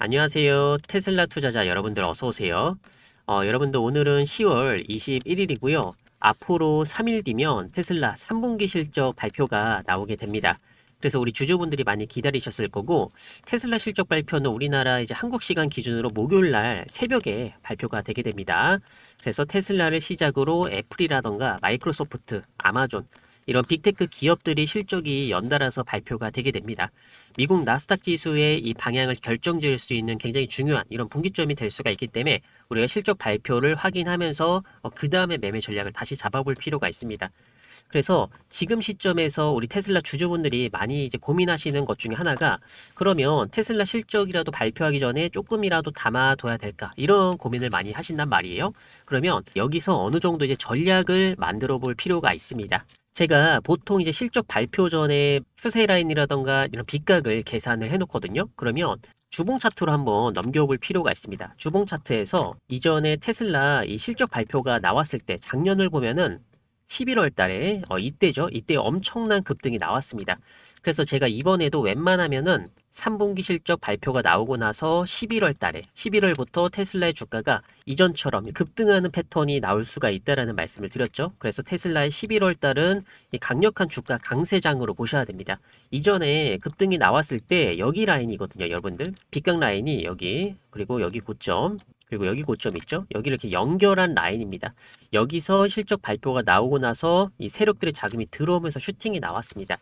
안녕하세요. 테슬라 투자자 여러분들 어서 오세요. 여러분들 오늘은 10월 21일이고요. 앞으로 3일 뒤면 테슬라 3분기 실적 발표가 나오게 됩니다. 그래서 우리 주주분들이 많이 기다리셨을 거고, 테슬라 실적 발표는 우리나라 이제 한국 시간 기준으로 목요일 날 새벽에 발표가 되게 됩니다. 그래서 테슬라를 시작으로 애플이라던가 마이크로소프트, 아마존 이런 빅테크 기업들이 실적이 연달아서 발표가 되게 됩니다. 미국 나스닥 지수의 이 방향을 결정지을 수 있는 굉장히 중요한 이런 분기점이 될 수가 있기 때문에 우리가 실적 발표를 확인하면서 그 다음에 매매 전략을 다시 잡아볼 필요가 있습니다. 그래서 지금 시점에서 우리 테슬라 주주분들이 많이 이제 고민하시는 것 중에 하나가, 그러면 테슬라 실적이라도 발표하기 전에 조금이라도 담아둬야 될까, 이런 고민을 많이 하신단 말이에요. 그러면 여기서 어느 정도 이제 전략을 만들어 볼 필요가 있습니다. 제가 보통 이제 실적 발표 전에 추세 라인이라던가 이런 빗각을 계산을 해 놓거든요. 그러면 주봉 차트로 한번 넘겨볼 필요가 있습니다. 주봉 차트에서 이전에 테슬라 이 실적 발표가 나왔을 때 작년을 보면은 11월 달에 이때죠. 이때 엄청난 급등이 나왔습니다. 그래서 제가 이번에도 웬만하면은 3분기 실적 발표가 나오고 나서 11월 달에 11월부터 테슬라의 주가가 이전처럼 급등하는 패턴이 나올 수가 있다라는 말씀을 드렸죠. 그래서 테슬라의 11월 달은 이 강력한 주가 강세장으로 보셔야 됩니다. 이전에 급등이 나왔을 때 여기 라인이거든요, 여러분들. 빗각 라인이 여기, 그리고 여기 고점, 그리고 여기 고점 있죠? 여기를 이렇게 연결한 라인입니다. 여기서 실적 발표가 나오고 나서 이 세력들의 자금이 들어오면서 슈팅이 나왔습니다.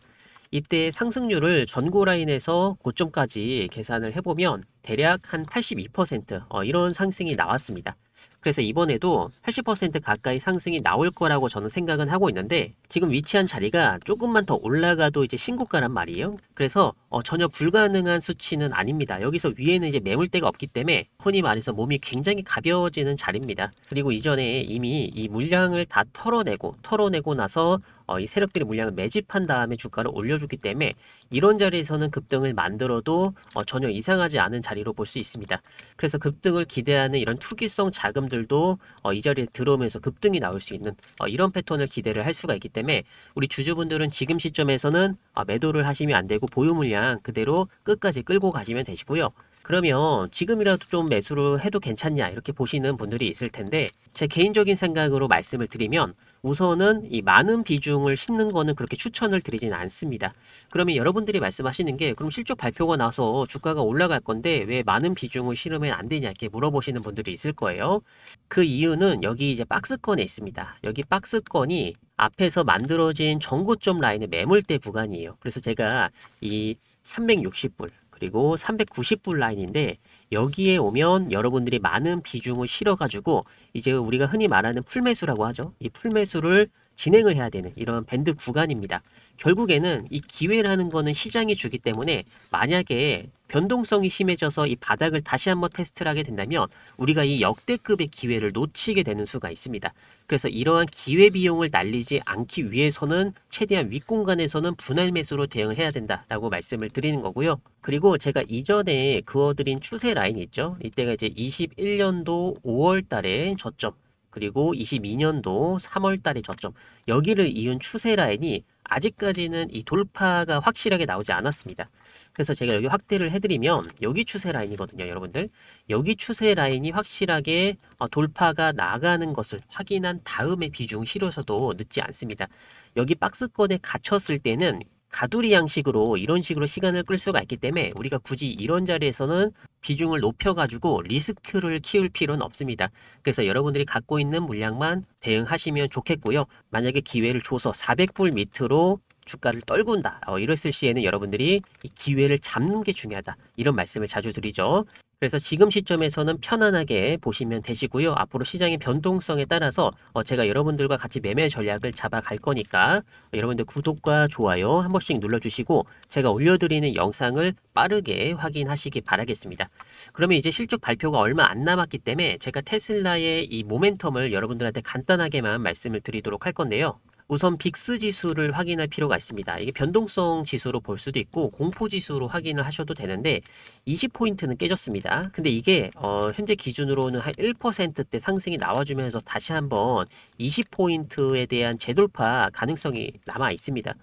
이때 상승률을 전고 라인에서 고점까지 계산을 해보면 대략 한 82% 이런 상승이 나왔습니다. 그래서 이번에도 80% 가까이 상승이 나올 거라고 저는 생각은 하고 있는데, 지금 위치한 자리가 조금만 더 올라가도 이제 신고가란 말이에요. 그래서 전혀 불가능한 수치는 아닙니다. 여기서 위에는 이제 매물대가 없기 때문에 흔히 말해서 몸이 굉장히 가벼워지는 자리입니다. 그리고 이전에 이미 이 물량을 다 털어내고 나서 이 세력들이 물량을 매집한 다음에 주가를 올려줬기 때문에 이런 자리에서는 급등을 만들어도 전혀 이상하지 않은 자리로 볼 수 있습니다. 그래서 급등을 기대하는 이런 투기성 자금들도 이 자리에 들어오면서 급등이 나올 수 있는 이런 패턴을 기대를 할 수가 있기 때문에 우리 주주분들은 지금 시점에서는 매도를 하시면 안 되고 보유 물량 그대로 끝까지 끌고 가시면 되시고요. 그러면 지금이라도 좀 매수를 해도 괜찮냐, 이렇게 보시는 분들이 있을 텐데, 제 개인적인 생각으로 말씀을 드리면 우선은 이 많은 비중을 싣는 거는 그렇게 추천을 드리진 않습니다. 그러면 여러분들이 말씀하시는 게, 그럼 실적 발표가 나서 주가가 올라갈 건데 왜 많은 비중을 실으면 안 되냐, 이렇게 물어보시는 분들이 있을 거예요. 그 이유는 여기 이제 박스권에 있습니다. 여기 박스권이 앞에서 만들어진 전고점 라인의 매물대 구간이에요. 그래서 제가 이 360불 그리고 390불 라인인데, 여기에 오면 여러분들이 많은 비중을 실어가지고 이제 우리가 흔히 말하는 풀매수라고 하죠. 이 풀매수를 진행을 해야 되는 이런 밴드 구간입니다. 결국에는 이 기회라는 거는 시장이 주기 때문에, 만약에 변동성이 심해져서 이 바닥을 다시 한번 테스트를 하게 된다면 우리가 이 역대급의 기회를 놓치게 되는 수가 있습니다. 그래서 이러한 기회 비용을 날리지 않기 위해서는 최대한 윗공간에서는 분할 매수로 대응을 해야 된다라고 말씀을 드리는 거고요. 그리고 제가 이전에 그어드린 추세 라인 있죠. 이때가 이제 21년도 5월 달에 저점, 그리고 22년도 3월 달에 저점, 여기를 이은 추세 라인이 아직까지는 이 돌파가 확실하게 나오지 않았습니다. 그래서 제가 여기 확대를 해드리면 여기 추세 라인이거든요, 여러분들. 여기 추세 라인이 확실하게 돌파가 나가는 것을 확인한 다음에 비중 실어서도 늦지 않습니다. 여기 박스권에 갇혔을 때는 가두리 양식으로 이런 식으로 시간을 끌 수가 있기 때문에 우리가 굳이 이런 자리에서는 비중을 높여가지고 리스크를 키울 필요는 없습니다. 그래서 여러분들이 갖고 있는 물량만 대응하시면 좋겠고요. 만약에 기회를 줘서 400불 밑으로 주가를 떨군다, 이랬을 시에는 여러분들이 이 기회를 잡는 게 중요하다, 이런 말씀을 자주 드리죠. 그래서 지금 시점에서는 편안하게 보시면 되시고요. 앞으로 시장의 변동성에 따라서 제가 여러분들과 같이 매매 전략을 잡아갈 거니까 여러분들 구독과 좋아요 한 번씩 눌러주시고 제가 올려드리는 영상을 빠르게 확인하시기 바라겠습니다. 그러면 이제 실적 발표가 얼마 안 남았기 때문에 제가 테슬라의 이 모멘텀을 여러분들한테 간단하게만 말씀을 드리도록 할 건데요. 우선 빅스 지수를 확인할 필요가 있습니다. 이게 변동성 지수로 볼 수도 있고 공포 지수로 확인을 하셔도 되는데 20포인트는 깨졌습니다. 근데 이게 현재 기준으로는 한 1%대 상승이 나와주면서 다시 한번 20포인트에 대한 재돌파 가능성이 남아 있습니다.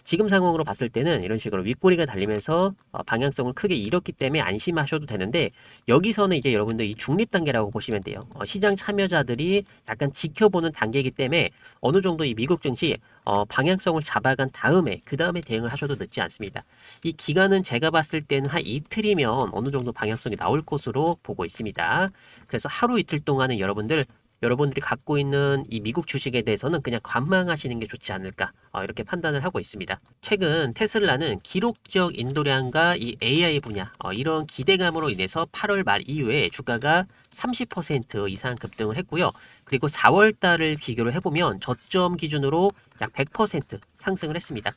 지금 상황으로 봤을 때는 이런 식으로 윗꼬리가 달리면서 방향성을 크게 잃었기 때문에 안심하셔도 되는데, 여기서는 이제 여러분들 이 중립 단계라고 보시면 돼요. 시장 참여자들이 약간 지켜보는 단계이기 때문에 어느 정도 이 미국 증시 방향성을 잡아간 다음에 그 다음에 대응을 하셔도 늦지 않습니다. 이 기간은 제가 봤을 때는 한 이틀이면 어느 정도 방향성이 나올 것으로 보고 있습니다. 그래서 하루 이틀 동안은 여러분들이 갖고 있는 이 미국 주식에 대해서는 그냥 관망하시는 게 좋지 않을까, 이렇게 판단을 하고 있습니다. 최근 테슬라는 기록적 인도량과 이 AI 분야 이런 기대감으로 인해서 8월 말 이후에 주가가 30% 이상 급등을 했고요. 그리고 4월 달을 비교를 해보면 저점 기준으로 약 100% 상승을 했습니다.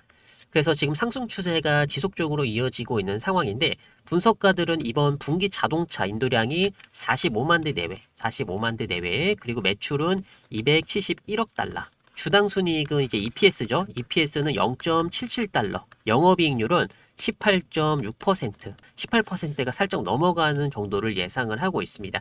그래서 지금 상승 추세가 지속적으로 이어지고 있는 상황인데, 분석가들은 이번 분기 자동차 인도량이 45만 대 내외, 45만 대 내외, 그리고 매출은 271억 달러. 주당 순이익은 이제 EPS죠. EPS는 0.77달러. 영업이익률은 18.6%, 18%가 살짝 넘어가는 정도를 예상을 하고 있습니다.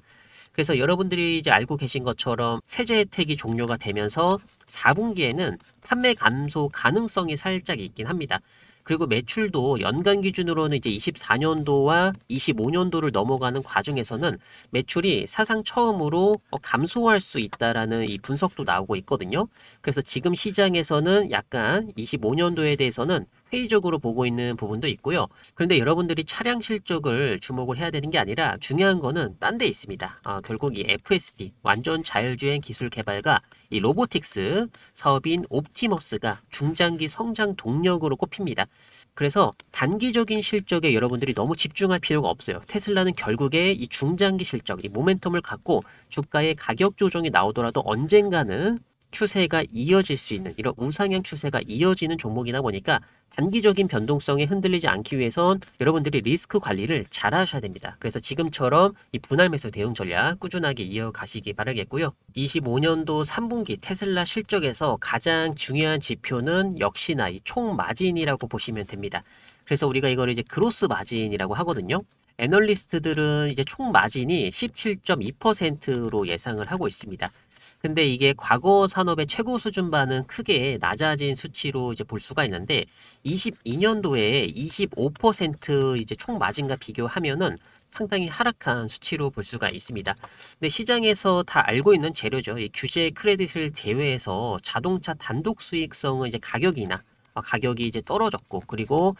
그래서 여러분들이 이제 알고 계신 것처럼 세제 혜택이 종료가 되면서 4분기에는 판매 감소 가능성이 살짝 있긴 합니다. 그리고 매출도 연간 기준으로는 이제 24년도와 25년도를 넘어가는 과정에서는 매출이 사상 처음으로 감소할 수 있다라는 이 분석도 나오고 있거든요. 그래서 지금 시장에서는 약간 25년도에 대해서는 회의적으로 보고 있는 부분도 있고요. 그런데 여러분들이 차량 실적을 주목을 해야 되는 게 아니라 중요한 거는 딴 데 있습니다. 결국 이 FSD, 완전 자율주행 기술 개발과 이 로보틱스 사업인 옵티머스가 중장기 성장 동력으로 꼽힙니다. 그래서 단기적인 실적에 여러분들이 너무 집중할 필요가 없어요. 테슬라는 결국에 이 중장기 실적, 이 모멘텀을 갖고 주가의 가격 조정이 나오더라도 언젠가는 추세가 이어질 수 있는, 이런 우상향 추세가 이어지는 종목이다 보니까 단기적인 변동성에 흔들리지 않기 위해선 여러분들이 리스크 관리를 잘 하셔야 됩니다. 그래서 지금처럼 이 분할 매수 대응 전략 꾸준하게 이어가시기 바라겠고요. 25년도 3분기 테슬라 실적에서 가장 중요한 지표는 역시나 이 총 마진이라고 보시면 됩니다. 그래서 우리가 이걸 이제 그로스 마진이라고 하거든요. 애널리스트들은 이제 총 마진이 17.2%로 예상을 하고 있습니다. 근데 이게 과거 산업의 최고 수준과는 크게 낮아진 수치로 이제 볼 수가 있는데, 22년도에 25% 이제 총 마진과 비교하면은 상당히 하락한 수치로 볼 수가 있습니다. 근데 시장에서 다 알고 있는 재료죠. 이 규제 크레딧을 제외해서 자동차 단독 수익성은 이제 가격이 이제 떨어졌고, 그리고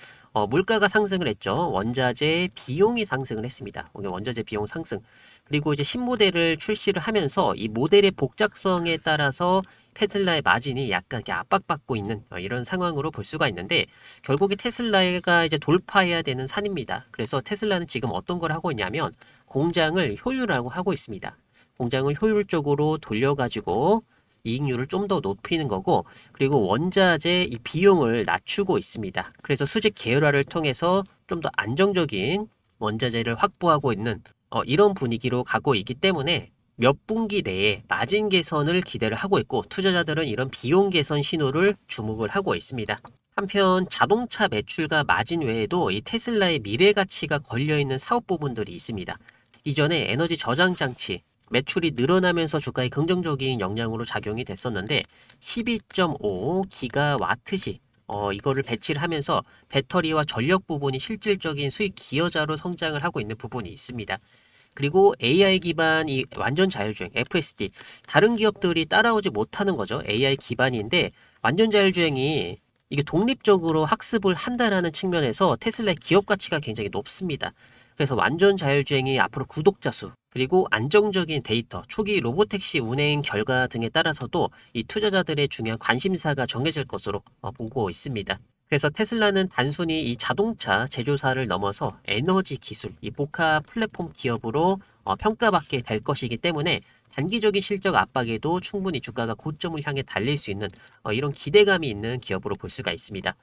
물가가 상승을 했죠. 원자재 비용이 상승을 했습니다. 원자재 비용 상승. 그리고 이제 신모델을 출시를 하면서 이 모델의 복잡성에 따라서 테슬라의 마진이 약간 이렇게 압박받고 있는 이런 상황으로 볼 수가 있는데, 결국에 테슬라가 이제 돌파해야 되는 산입니다. 그래서 테슬라는 지금 어떤 걸 하고 있냐면 공장을 효율화하고 하고 있습니다. 공장을 효율적으로 돌려가지고 이익률을 좀 더 높이는 거고, 그리고 원자재 이 비용을 낮추고 있습니다. 그래서 수직 계열화를 통해서 좀 더 안정적인 원자재를 확보하고 있는 이런 분위기로 가고 있기 때문에 몇 분기 내에 마진 개선을 기대를 하고 있고, 투자자들은 이런 비용 개선 신호를 주목을 하고 있습니다. 한편 자동차 매출과 마진 외에도 이 테슬라의 미래 가치가 걸려있는 사업 부분들이 있습니다. 이전에 에너지 저장 장치 매출이 늘어나면서 주가에 긍정적인 영향으로 작용이 됐었는데, 12.5 기가와트시 이거를 배치를 하면서 배터리와 전력 부분이 실질적인 수익 기여자로 성장을 하고 있는 부분이 있습니다. 그리고 AI 기반 이 완전 자율주행 FSD, 다른 기업들이 따라오지 못하는 거죠. AI 기반인데 완전 자율주행이 이게 독립적으로 학습을 한다라는 측면에서 테슬라의 기업 가치가 굉장히 높습니다. 그래서 완전 자율주행이 앞으로 구독자 수, 그리고 안정적인 데이터, 초기 로보택시 운행 결과 등에 따라서도 이 투자자들의 중요한 관심사가 정해질 것으로 보고 있습니다. 그래서 테슬라는 단순히 이 자동차 제조사를 넘어서 에너지 기술, 이 복합 플랫폼 기업으로 평가받게 될 것이기 때문에 단기적인 실적 압박에도 충분히 주가가 고점을 향해 달릴 수 있는 이런 기대감이 있는 기업으로 볼 수가 있습니다.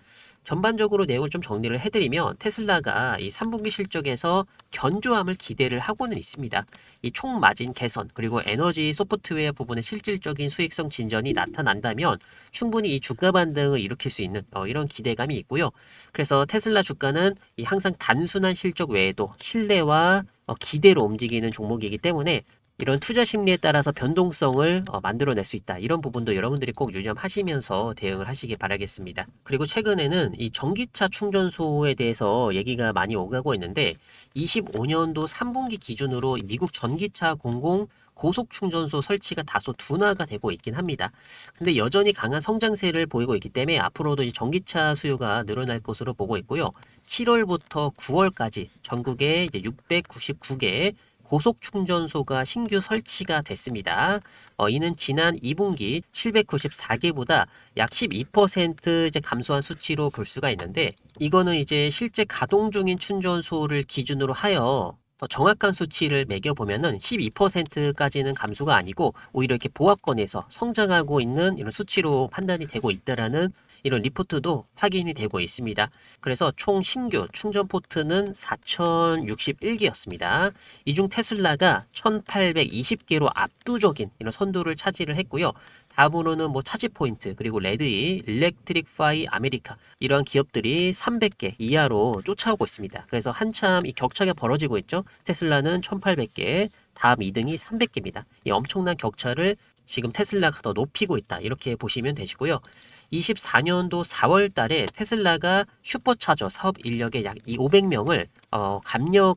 전반적으로 내용을 좀 정리를 해드리면 테슬라가 이 3분기 실적에서 견조함을 기대를 하고는 있습니다. 이 총 마진 개선 그리고 에너지 소프트웨어 부분의 실질적인 수익성 진전이 나타난다면 충분히 이 주가 반등을 일으킬 수 있는 이런 기대감이 있고요. 그래서 테슬라 주가는 이 항상 단순한 실적 외에도 신뢰와 기대로 움직이는 종목이기 때문에 이런 투자 심리에 따라서 변동성을 만들어낼 수 있다. 이런 부분도 여러분들이 꼭 유념하시면서 대응을 하시기 바라겠습니다. 그리고 최근에는 이 전기차 충전소에 대해서 얘기가 많이 오가고 있는데 25년도 3분기 기준으로 미국 전기차 공공 고속 충전소 설치가 다소 둔화가 되고 있긴 합니다. 근데 여전히 강한 성장세를 보이고 있기 때문에 앞으로도 이 전기차 수요가 늘어날 것으로 보고 있고요. 7월부터 9월까지 전국에 이제 699개 고속 충전소가 신규 설치가 됐습니다. 이는 지난 2분기 794개보다 약 12% 이제 감소한 수치로 볼 수가 있는데 이거는 이제 실제 가동 중인 충전소를 기준으로 하여 더 정확한 수치를 매겨보면은 12%까지는 감소가 아니고 오히려 이렇게 보합권에서 성장하고 있는 이런 수치로 판단이 되고 있다라는 이런 리포트도 확인이 되고 있습니다. 그래서 총 신규 충전 포트는 4061개였습니다. 이 중 테슬라가 1820개로 압도적인 이런 선두를 차지를 했고요. 다음으로는 뭐 차지포인트 그리고 레드이, 일렉트릭파이 아메리카 이러한 기업들이 300개 이하로 쫓아오고 있습니다. 그래서 한참 이 격차가 벌어지고 있죠. 테슬라는 1800개, 다음 2등이 300개입니다. 이 엄청난 격차를 지금 테슬라가 더 높이고 있다. 이렇게 보시면 되시고요. 24년도 4월 달에 테슬라가 슈퍼차저 사업 인력의 약 500명을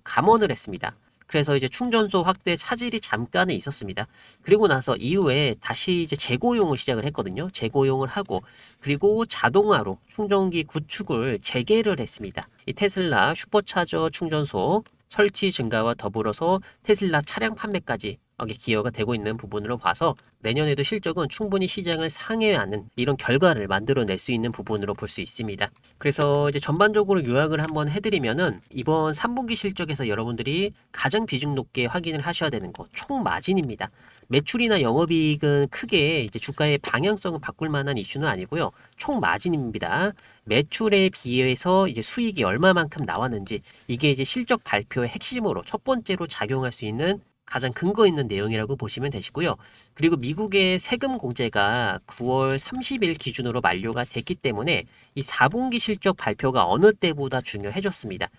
감원을 했습니다. 그래서 이제 충전소 확대 차질이 잠깐은 있었습니다. 그리고 나서 이후에 다시 이제 재고용을 시작을 했거든요. 재고용을 하고 그리고 자동화로 충전기 구축을 재개를 했습니다. 이 테슬라 슈퍼차저 충전소 설치 증가와 더불어서 테슬라 차량 판매까지 기여가 되고 있는 부분으로 봐서 내년에도 실적은 충분히 시장을 상회하는 이런 결과를 만들어낼 수 있는 부분으로 볼 수 있습니다. 그래서 이제 전반적으로 요약을 한번 해드리면은 이번 3분기 실적에서 여러분들이 가장 비중 높게 확인을 하셔야 되는 거 총 마진입니다. 매출이나 영업이익은 크게 이제 주가의 방향성을 바꿀 만한 이슈는 아니고요. 총 마진입니다. 매출에 비해서 이제 수익이 얼마만큼 나왔는지 이게 이제 실적 발표의 핵심으로 첫 번째로 작용할 수 있는 가장 근거 있는 내용이라고 보시면 되시고요. 그리고 미국의 세금 공제가 9월 30일 기준으로 만료가 됐기 때문에 이 4분기 실적 발표가 어느 때보다 중요해졌습니다.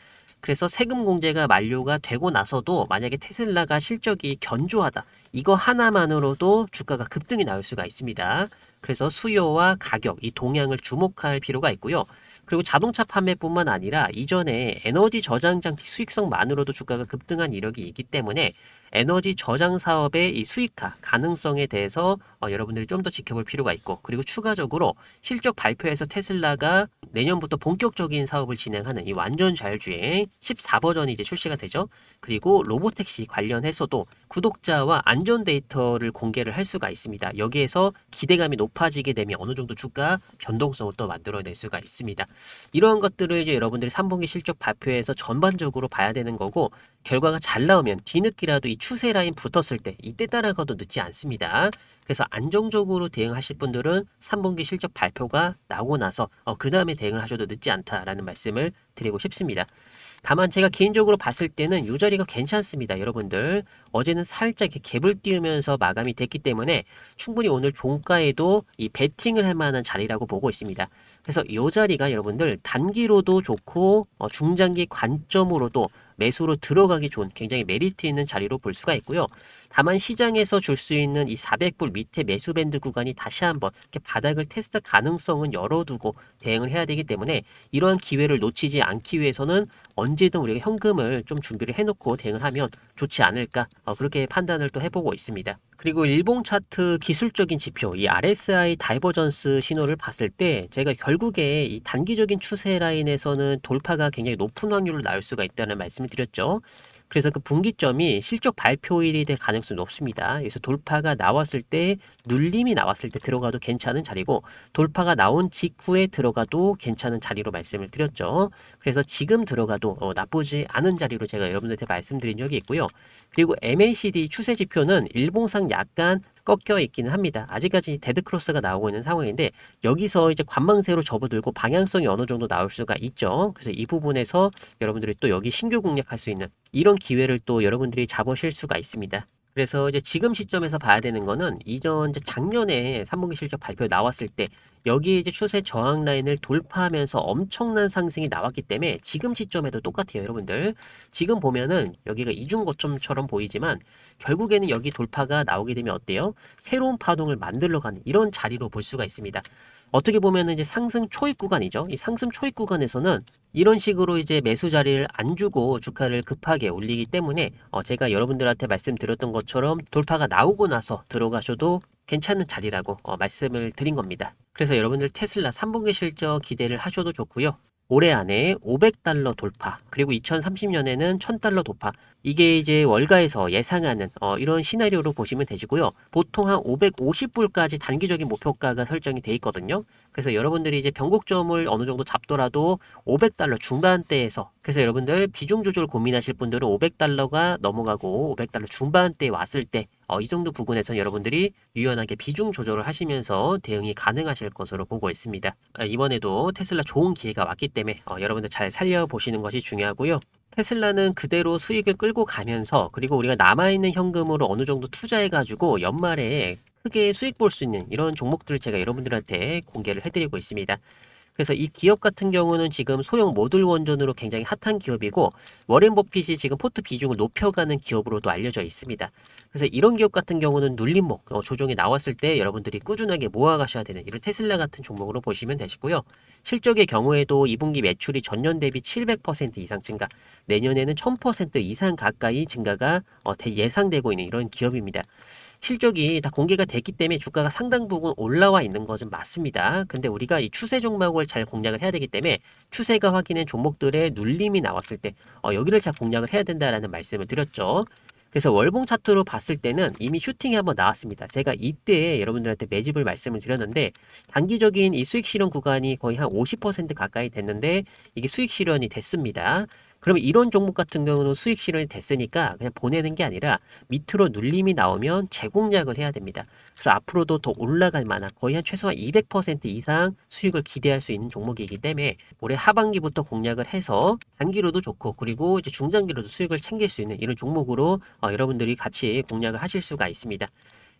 그래서 세금 공제가 만료가 되고 나서도 만약에 테슬라가 실적이 견조하다. 이거 하나만으로도 주가가 급등이 나올 수가 있습니다. 그래서 수요와 가격, 이 동향을 주목할 필요가 있고요. 그리고 자동차 판매뿐만 아니라 이전에 에너지 저장 장치 수익성만으로도 주가가 급등한 이력이 있기 때문에 에너지 저장 사업의 이 수익화 가능성에 대해서 여러분들이 좀 더 지켜볼 필요가 있고 그리고 추가적으로 실적 발표에서 테슬라가 내년부터 본격적인 사업을 진행하는 이 완전 자율주행 14버전이 이제 출시가 되죠. 그리고 로보택시 관련해서도 구독자와 안전 데이터를 공개를 할 수가 있습니다. 여기에서 기대감이 높아지게 되면 어느 정도 주가 변동성을 또 만들어낼 수가 있습니다. 이러한 것들을 이제 여러분들이 3분기 실적 발표에서 전반적으로 봐야 되는 거고 결과가 잘 나오면 뒤늦게라도 이 추세 라인 붙었을 때 이때 따라가도 늦지 않습니다. 그래서 안정적으로 대응하실 분들은 3분기 실적 발표가 나오고 나서 그 다음에 대응을 하셔도 늦지 않다라는 말씀을 드리고 싶습니다. 다만 제가 개인적으로 봤을 때는 이 자리가 괜찮습니다. 여러분들 어제는 살짝 이렇게 갭을 띄우면서 마감이 됐기 때문에 충분히 오늘 종가에도 이 베팅을 할 만한 자리라고 보고 있습니다. 그래서 이 자리가 여러분들 단기로도 좋고 중장기 관점으로도 매수로 들어가기 좋은 굉장히 메리트 있는 자리로 볼 수가 있고요. 다만 시장에서 줄 수 있는 이 400불 밑에 매수 밴드 구간이 다시 한번 이렇게 바닥을 테스트 가능성은 열어두고 대응을 해야 되기 때문에 이러한 기회를 놓치지 않기 위해서는 언제든 우리가 현금을 좀 준비를 해놓고 대응을 하면 좋지 않을까 그렇게 판단을 또 해보고 있습니다. 그리고 일봉 차트 기술적인 지표, 이 RSI 다이버전스 신호를 봤을 때 제가 결국에 이 단기적인 추세 라인에서는 돌파가 굉장히 높은 확률로 나올 수가 있다는 말씀을 드렸죠. 그래서 그 분기점이 실적 발표일이 될 가능성이 높습니다. 그래서 돌파가 나왔을 때, 눌림이 나왔을 때 들어가도 괜찮은 자리고, 돌파가 나온 직후에 들어가도 괜찮은 자리로 말씀을 드렸죠. 그래서 지금 들어가도 나쁘지 않은 자리로 제가 여러분들한테 말씀드린 적이 있고요. 그리고 MACD 추세 지표는 일봉상 약간 꺾여 있기는 합니다. 아직까지 데드크로스가 나오고 있는 상황인데, 여기서 이제 관망세로 접어들고 방향성이 어느 정도 나올 수가 있죠. 그래서 이 부분에서 여러분들이 또 여기 신규 공략할 수 있는 이런 기회를 또 여러분들이 잡으실 수가 있습니다. 그래서 이제 지금 시점에서 봐야 되는 거는 이전 이제 작년에 3분기 실적 발표 나왔을 때 여기에 이제 추세 저항 라인을 돌파하면서 엄청난 상승이 나왔기 때문에 지금 시점에도 똑같아요, 여러분들. 지금 보면은 여기가 이중 고점처럼 보이지만 결국에는 여기 돌파가 나오게 되면 어때요? 새로운 파동을 만들러 가는 이런 자리로 볼 수가 있습니다. 어떻게 보면은 이제 상승 초입 구간이죠. 이 상승 초입 구간에서는 이런 식으로 이제 매수 자리를 안 주고 주가를 급하게 올리기 때문에 제가 여러분들한테 말씀드렸던 것처럼 돌파가 나오고 나서 들어가셔도 괜찮은 자리라고 말씀을 드린 겁니다. 그래서 여러분들 테슬라 3분기 실적 기대를 하셔도 좋고요. 올해 안에 500달러 돌파, 그리고 2030년에는 1000달러 돌파. 이게 이제 월가에서 예상하는 이런 시나리오로 보시면 되시고요. 보통 한 550불까지 단기적인 목표가가 설정이 돼 있거든요. 그래서 여러분들이 이제 변곡점을 어느 정도 잡더라도 500달러 중반대에서, 그래서 여러분들 비중 조절 고민하실 분들은 500달러가 넘어가고 500달러 중반대에 왔을 때 이 정도 부분에서 여러분들이 유연하게 비중 조절을 하시면서 대응이 가능하실 것으로 보고 있습니다. 이번에도 테슬라 좋은 기회가 왔기 때문에 여러분들 잘 살려보시는 것이 중요하고요. 테슬라는 그대로 수익을 끌고 가면서, 그리고 우리가 남아있는 현금으로 어느 정도 투자해가지고 연말에 크게 수익 볼 수 있는 이런 종목들을 제가 여러분들한테 공개를 해드리고 있습니다. 그래서 이 기업 같은 경우는 지금 소형 모듈 원전으로 굉장히 핫한 기업이고, 워렌 버핏이 지금 포트 비중을 높여가는 기업으로도 알려져 있습니다. 그래서 이런 기업 같은 경우는 눌림목 조정이 나왔을 때 여러분들이 꾸준하게 모아가셔야 되는 이런 테슬라 같은 종목으로 보시면 되시고요. 실적의 경우에도 2분기 매출이 전년 대비 700% 이상 증가, 내년에는 1000% 이상 가까이 증가가 예상되고 있는 이런 기업입니다. 실적이 다 공개가 됐기 때문에 주가가 상당 부분 올라와 있는 것은 맞습니다. 근데 우리가 이 추세 종목을 잘 공략을 해야 되기 때문에 추세가 확인된 종목들의 눌림이 나왔을 때 여기를 잘 공략을 해야 된다라는 말씀을 드렸죠. 그래서 월봉 차트로 봤을 때는 이미 슈팅이 한번 나왔습니다. 제가 이때 여러분들한테 매집을 말씀을 드렸는데, 단기적인 이 수익 실현 구간이 거의 한 50% 가까이 됐는데 이게 수익 실현이 됐습니다. 그러면 이런 종목 같은 경우는 수익 실현이 됐으니까 그냥 보내는 게 아니라 밑으로 눌림이 나오면 재공략을 해야 됩니다. 그래서 앞으로도 더 올라갈 만한 거의 한 최소한 200% 이상 수익을 기대할 수 있는 종목이기 때문에 올해 하반기부터 공략을 해서 단기로도 좋고, 그리고 이제 중장기로도 수익을 챙길 수 있는 이런 종목으로 여러분들이 같이 공략을 하실 수가 있습니다.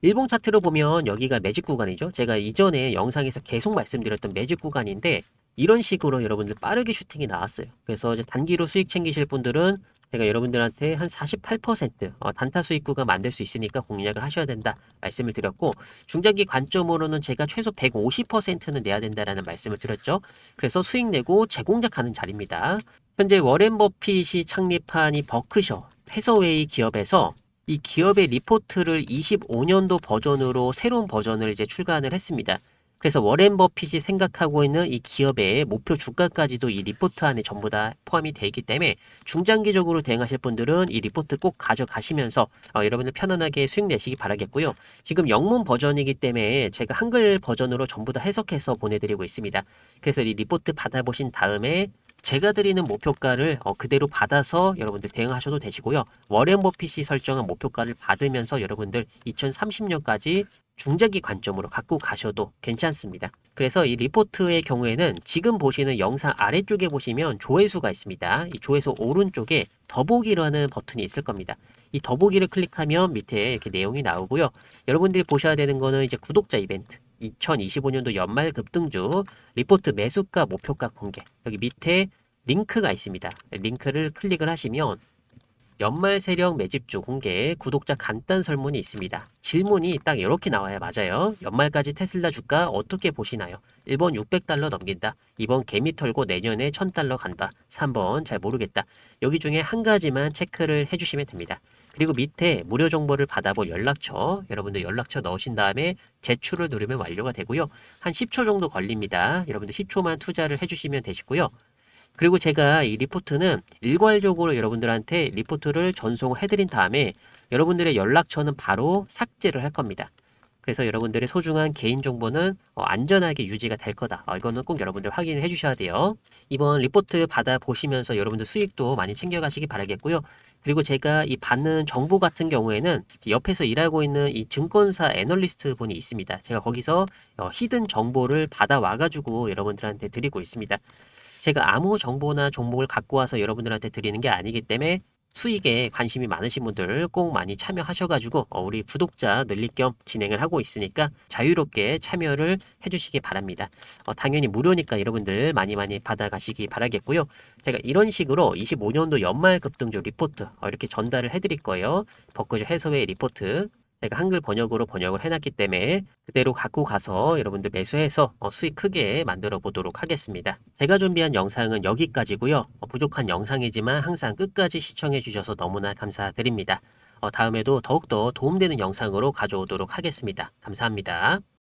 일봉 차트로 보면 여기가 매직 구간이죠. 제가 이전에 영상에서 계속 말씀드렸던 매직 구간인데, 이런 식으로 여러분들 빠르게 슈팅이 나왔어요. 그래서 이제 단기로 수익 챙기실 분들은 제가 여러분들한테 한 48% 단타 수익구가 만들 수 있으니까 공략을 하셔야 된다 말씀을 드렸고, 중장기 관점으로는 제가 최소 150%는 내야 된다라는 말씀을 드렸죠. 그래서 수익 내고 재공략하는 자리입니다. 현재 워렌 버핏이 창립한 이 버크셔 해서웨이 기업에서 이 기업의 리포트를 25년도 버전으로 새로운 버전을 이제 출간을 했습니다. 그래서 워렌 버핏이 생각하고 있는 이 기업의 목표 주가까지도 이 리포트 안에 전부 다 포함이 되어 있기 때문에 중장기적으로 대응하실 분들은 이 리포트 꼭 가져가시면서 여러분들 편안하게 수익 내시기 바라겠고요. 지금 영문 버전이기 때문에 제가 한글 버전으로 전부 다 해석해서 보내드리고 있습니다. 그래서 이 리포트 받아보신 다음에 제가 드리는 목표가를 그대로 받아서 여러분들 대응하셔도 되시고요. 워렌 버핏이 설정한 목표가를 받으면서 여러분들 2030년까지 중장기 관점으로 갖고 가셔도 괜찮습니다. 그래서 이 리포트의 경우에는 지금 보시는 영상 아래쪽에 보시면 조회수가 있습니다. 이 조회수 오른쪽에 더보기라는 버튼이 있을 겁니다. 이 더보기를 클릭하면 밑에 이렇게 내용이 나오고요. 여러분들이 보셔야 되는 거는 이제 구독자 이벤트, 2025년도 연말 급등주 리포트 매수가 목표가 공개, 여기 밑에 링크가 있습니다. 링크를 클릭을 하시면 연말 세력 매집주 공개 구독자 간단 설문이 있습니다. 질문이 딱 이렇게 나와요. 맞아요. 연말까지 테슬라 주가 어떻게 보시나요? 1번 600달러 넘긴다. 2번 개미 털고 내년에 1000달러 간다. 3번 잘 모르겠다. 여기 중에 한 가지만 체크를 해주시면 됩니다. 그리고 밑에 무료 정보를 받아볼 연락처, 여러분들 연락처 넣으신 다음에 제출을 누르면 완료가 되고요. 한 10초 정도 걸립니다. 여러분들 10초만 투자를 해주시면 되시고요. 그리고 제가 이 리포트는 일괄적으로 여러분들한테 리포트를 전송을 해드린 다음에 여러분들의 연락처는 바로 삭제를 할 겁니다. 그래서 여러분들의 소중한 개인정보는 안전하게 유지가 될 거다. 이거는 꼭 여러분들 확인해 주셔야 돼요. 이번 리포트 받아 보시면서 여러분들 수익도 많이 챙겨가시기 바라겠고요. 그리고 제가 이 받는 정보 같은 경우에는 옆에서 일하고 있는 이 증권사 애널리스트 분이 있습니다. 제가 거기서 히든 정보를 받아 와가지고 여러분들한테 드리고 있습니다. 제가 아무 정보나 종목을 갖고 와서 여러분들한테 드리는 게 아니기 때문에 수익에 관심이 많으신 분들 꼭 많이 참여하셔가지고 우리 구독자 늘릴 겸 진행을 하고 있으니까 자유롭게 참여를 해주시기 바랍니다. 당연히 무료니까 여러분들 많이 많이 받아가시기 바라겠고요. 제가 이런 식으로 25년도 연말 급등주 리포트 이렇게 전달을 해드릴 거예요. 버크셔 해서웨이 리포트. 제가 한글 번역으로 번역을 해놨기 때문에 그대로 갖고 가서 여러분들 매수해서 수익 크게 만들어 보도록 하겠습니다. 제가 준비한 영상은 여기까지고요. 부족한 영상이지만 항상 끝까지 시청해 주셔서 너무나 감사드립니다. 다음에도 더욱더 도움되는 영상으로 가져오도록 하겠습니다. 감사합니다.